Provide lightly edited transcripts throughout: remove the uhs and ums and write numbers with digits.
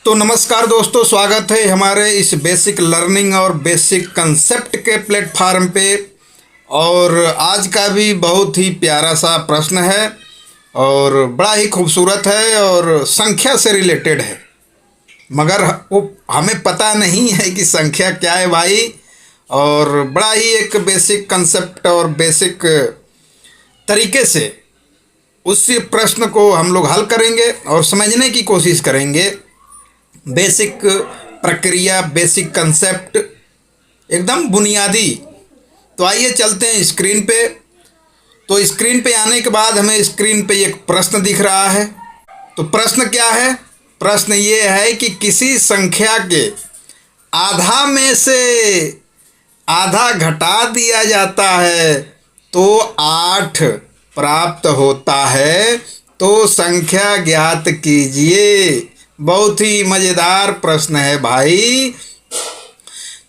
तो नमस्कार दोस्तों, स्वागत है हमारे इस बेसिक लर्निंग और बेसिक कंसेप्ट के प्लेटफार्म पे। और आज का भी बहुत ही प्यारा सा प्रश्न है और बड़ा ही खूबसूरत है और संख्या से रिलेटेड है, मगर वो हमें पता नहीं है कि संख्या क्या है भाई। और बड़ा ही एक बेसिक कंसेप्ट और बेसिक तरीके से उस प्रश्न को हम लोग हल करेंगे और समझने की कोशिश करेंगे। बेसिक प्रक्रिया, बेसिक कंसेप्ट, एकदम बुनियादी। तो आइए चलते हैं स्क्रीन पे। तो स्क्रीन पे आने के बाद हमें स्क्रीन पे एक प्रश्न दिख रहा है। तो प्रश्न क्या है? प्रश्न ये है कि किसी संख्या के आधा में से आधा घटा दिया जाता है तो 8 प्राप्त होता है, तो संख्या ज्ञात कीजिए। बहुत ही मज़ेदार प्रश्न है भाई।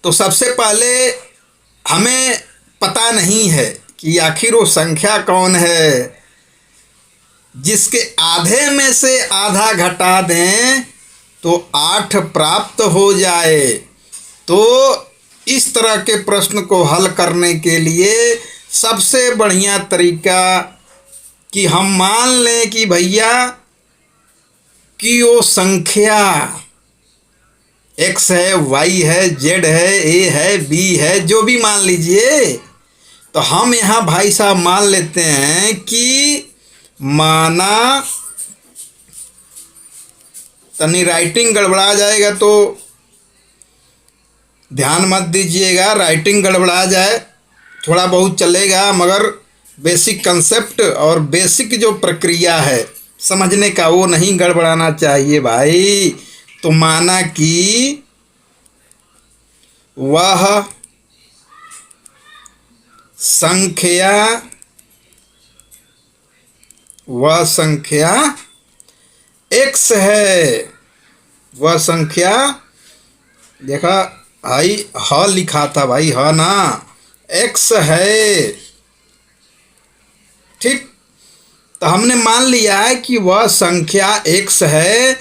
तो सबसे पहले हमें पता नहीं है कि आखिर वो संख्या कौन है जिसके आधे में से आधा घटा दें तो 8 प्राप्त हो जाए। तो इस तरह के प्रश्न को हल करने के लिए सबसे बढ़िया तरीका कि हम मान लें कि भैया कि वो संख्या x है, y है, z है, a है, b है, जो भी मान लीजिए। तो हम यहाँ भाई साहब मान लेते हैं कि माना, तनी राइटिंग गड़बड़ा जाएगा तो ध्यान मत दीजिएगा। राइटिंग गड़बड़ा जाए थोड़ा बहुत चलेगा, मगर बेसिक कंसेप्ट और बेसिक जो प्रक्रिया है समझने का वो नहीं गड़बड़ाना चाहिए भाई। तो माना कि वह संख्या x है। वह संख्या, देखा भाई, ह लिखा था भाई, ह ना, x है। ठीक, तो हमने मान लिया है कि वह संख्या x है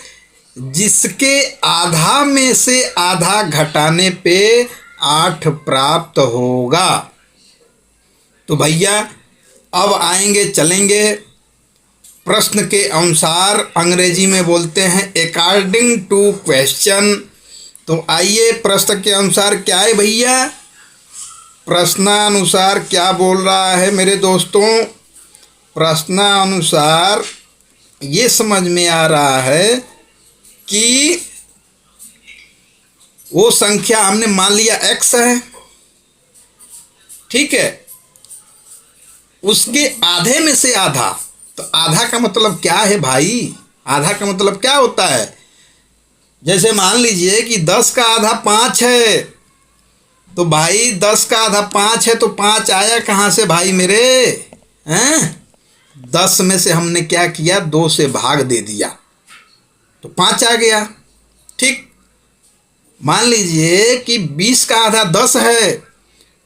जिसके आधा में से आधा घटाने पे 8 प्राप्त होगा। तो भैया अब आएंगे चलेंगे प्रश्न के अनुसार, अंग्रेजी में बोलते हैं अकॉर्डिंग टू क्वेश्चन। तो आइए प्रश्न के अनुसार क्या है भैया, प्रश्नानुसार क्या बोल रहा है मेरे दोस्तों। प्रश्नानुसार ये समझ में आ रहा है कि वो संख्या हमने मान लिया x है, ठीक है, उसके आधे में से आधा। तो आधा का मतलब क्या है भाई? आधा का मतलब क्या होता है? जैसे मान लीजिए कि 10 का आधा 5 है, तो भाई 10 का आधा 5 है, तो 5 आया कहाँ से भाई मेरे? हैं? 10 में से हमने क्या किया, 2 से भाग दे दिया तो 5 आ गया। ठीक, मान लीजिए कि 20 का आधा 10 है,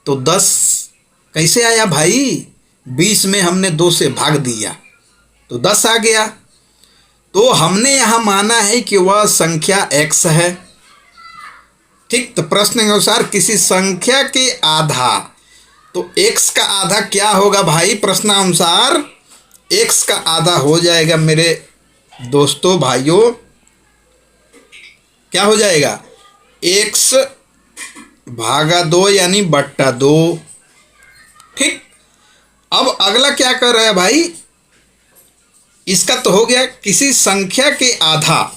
तो 10 कैसे आया भाई? 20 में हमने 2 से भाग दिया तो 10 आ गया। तो हमने यहाँ माना है कि वह संख्या x है। ठीक, तो प्रश्न के अनुसार किसी संख्या के आधा, तो x का आधा क्या होगा भाई? प्रश्नानुसार x का आधा हो जाएगा मेरे दोस्तों भाइयों, क्या हो जाएगा? x भागा 2 यानी बट्टा 2। ठीक, अब अगला क्या कर रहा है भाई? इसका तो हो गया किसी संख्या के आधा,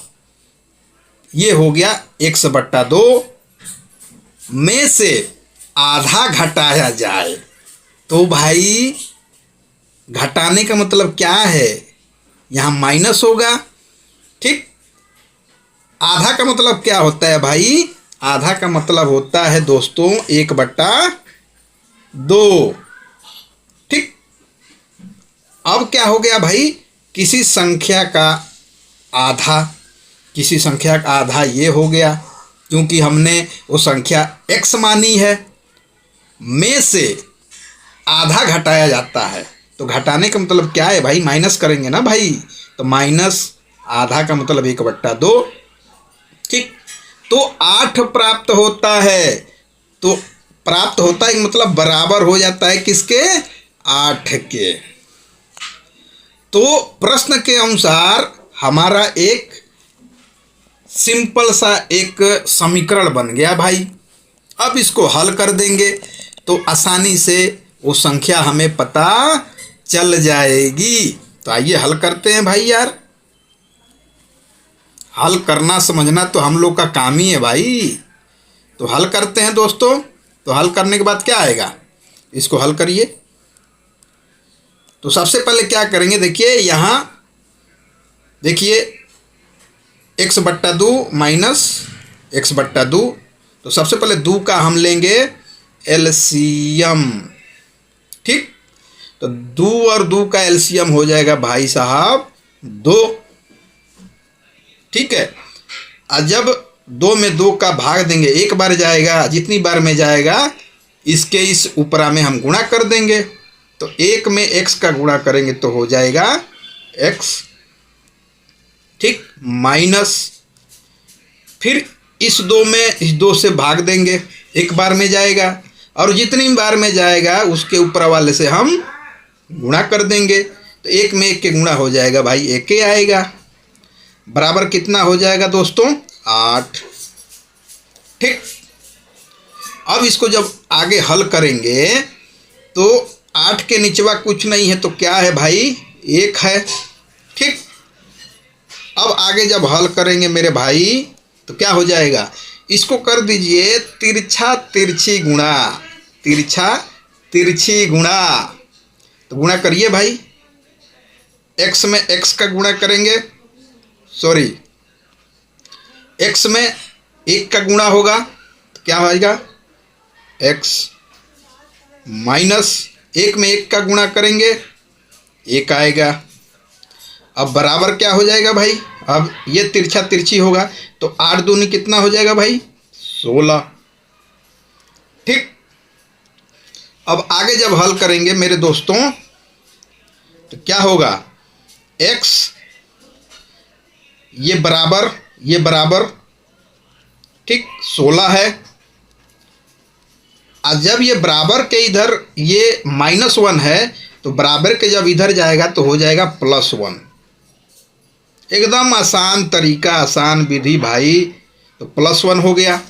ये हो गया x बट्टा 2 में से आधा घटाया जाए। तो भाई घटाने का मतलब क्या है? यहाँ माइनस होगा। ठीक, आधा का मतलब क्या होता है भाई? आधा का मतलब होता है दोस्तों 1/2। ठीक, अब क्या हो गया भाई? किसी संख्या का आधा, किसी संख्या का आधा ये हो गया, क्योंकि हमने वो संख्या x मानी है, में से आधा घटाया जाता है। तो घटाने का मतलब क्या है भाई? माइनस करेंगे ना भाई। तो माइनस आधा का मतलब 1/2। तो 8 प्राप्त होता है। तो प्राप्त होता है मतलब बराबर हो जाता है किसके? 8 के। तो प्रश्न के अनुसार हमारा एक सिंपल सा एक समीकरण बन गया भाई। अब इसको हल कर देंगे तो आसानी से वो संख्या हमें पता चल जाएगी। तो आइए हल करते हैं भाई यार। हल करना समझना तो हम लोग का काम ही है भाई। तो हल करते हैं दोस्तों। तो हल करने के बाद क्या आएगा, इसको हल करिए। तो सबसे पहले क्या करेंगे, देखिए यहाँ देखिए x/2 माइनस x/2। तो सबसे पहले 2 का हम लेंगे एलसीएम। ठीक, तो 2 और 2 का एलसीएम हो जाएगा भाई साहब 2। ठीक है, और जब 2 में 2 का भाग देंगे, एक बार जाएगा, जितनी बार में जाएगा इसके इस ऊपरा में हम गुणा कर देंगे। तो 1 में x का गुणा करेंगे तो हो जाएगा x। ठीक, माइनस फिर इस 2 में इस 2 से भाग देंगे, एक बार में जाएगा, और जितनी बार में जाएगा उसके ऊपर वाले से हम गुणा कर देंगे। तो 1 में 1 के गुणा हो जाएगा भाई 1 ही आएगा। बराबर कितना हो जाएगा दोस्तों? 8। ठीक, अब इसको जब आगे हल करेंगे तो 8 के निचवा कुछ नहीं है तो क्या है भाई? 1 है। ठीक, अब आगे जब हल करेंगे मेरे भाई तो क्या हो जाएगा, इसको कर दीजिए तिरछा तिरछी गुणा, तिरछा तिरछी गुणा। तो गुणा करिए भाई, x में x का गुणा करेंगे, सॉरी x में 1 का गुणा होगा तो क्या आएगा x, माइनस 1 में 1 का गुणा करेंगे 1 आएगा। अब बराबर क्या हो जाएगा भाई, अब ये तिरछा तिरछी होगा तो 8 दूनी कितना हो जाएगा भाई? 16। ठीक, अब आगे जब हल करेंगे मेरे दोस्तों तो क्या होगा, x ये बराबर ठीक 16 है। और जब ये बराबर के इधर ये -1 है तो बराबर के जब इधर जाएगा तो हो जाएगा +1। एकदम आसान तरीका, आसान विधि भाई। तो +1 हो गया।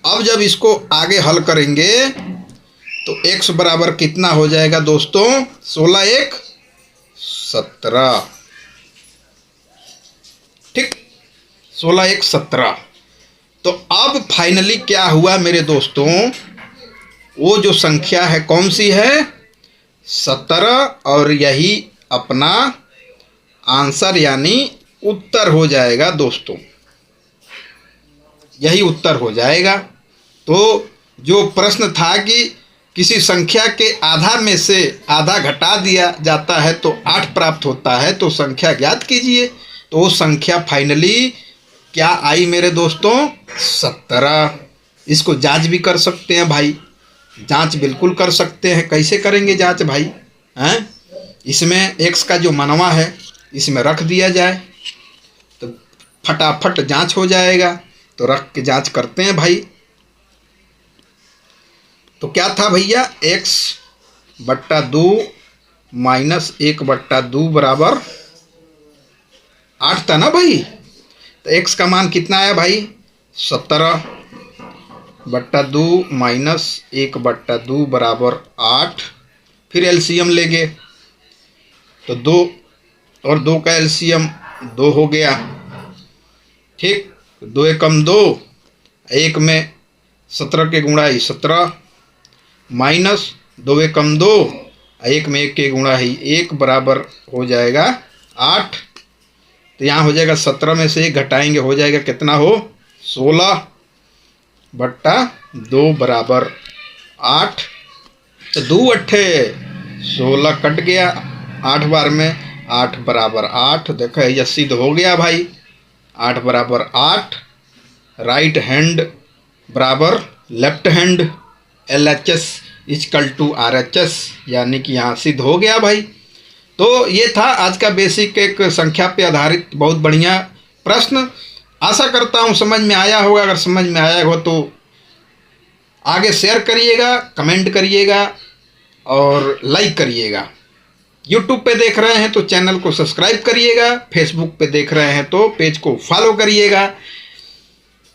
अब जब इसको आगे हल करेंगे तो x बराबर कितना हो जाएगा दोस्तों? 16 1 17। ठीक, 16 1 17। तो अब फाइनली क्या हुआ मेरे दोस्तों, वो जो संख्या है कौन सी है? 17, और यही अपना आंसर यानी उत्तर हो जाएगा दोस्तों, यही उत्तर हो जाएगा। तो जो प्रश्न था कि किसी संख्या के आधा में से आधा घटा दिया जाता है तो 8 प्राप्त होता है, तो संख्या ज्ञात कीजिए। तो वो संख्या फाइनली क्या आई मेरे दोस्तों? 17। इसको जांच भी कर सकते हैं भाई, जांच बिल्कुल कर सकते हैं। कैसे करेंगे जांच भाई? हैं, इसमें x का जो मनवा है इसमें रख दिया जाए तो फटाफट जांच हो जाएगा। तो रख के जांच करते हैं भाई। तो क्या था भैया, x/2 माइनस 1/2 बराबर 8 था ना भाई। तो x का मान कितना आया भाई? 17/2 माइनस 1/2 बराबर 8। फिर एलसीएम लेंगे तो 2 और 2 का एलसीएम 2 हो गया। ठीक, 2 एकम 2, 1 में 17 के गुणा ही 17, माइनस 2 एकम 2, 1 में 1 के गुणा ही 1 बराबर हो जाएगा 8। तो यहाँ हो जाएगा 17 में से 1 घटाएंगे हो जाएगा कितना हो? 16/2 बराबर 8। तो 2 अट्ठे 16 कट गया 8 बार में, 8 बराबर 8। देखो ये सिद्ध हो गया भाई, 8 बराबर 8। राइट हैंड बराबर लेफ्ट हैंड, LHS = RHS, यानी कि यहाँ सिद्ध हो गया भाई। तो ये था आज का बेसिक एक संख्या पे आधारित बहुत बढ़िया प्रश्न। आशा करता हूँ समझ में आया होगा। अगर समझ में आया हो तो आगे शेयर करिएगा, कमेंट करिएगा और लाइक करिएगा। यूट्यूब पे देख रहे हैं तो चैनल को सब्सक्राइब करिएगा, फेसबुक पे देख रहे हैं तो पेज को फॉलो करिएगा।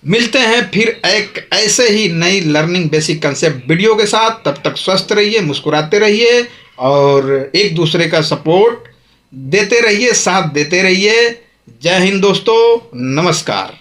मिलते हैं फिर एक ऐसे ही नई लर्निंग बेसिक कंसेप्ट वीडियो के साथ। तब तक स्वस्थ रहिए, मुस्कुराते रहिए और एक दूसरे का सपोर्ट देते रहिए, साथ देते रहिए। जय हिंद दोस्तों, नमस्कार।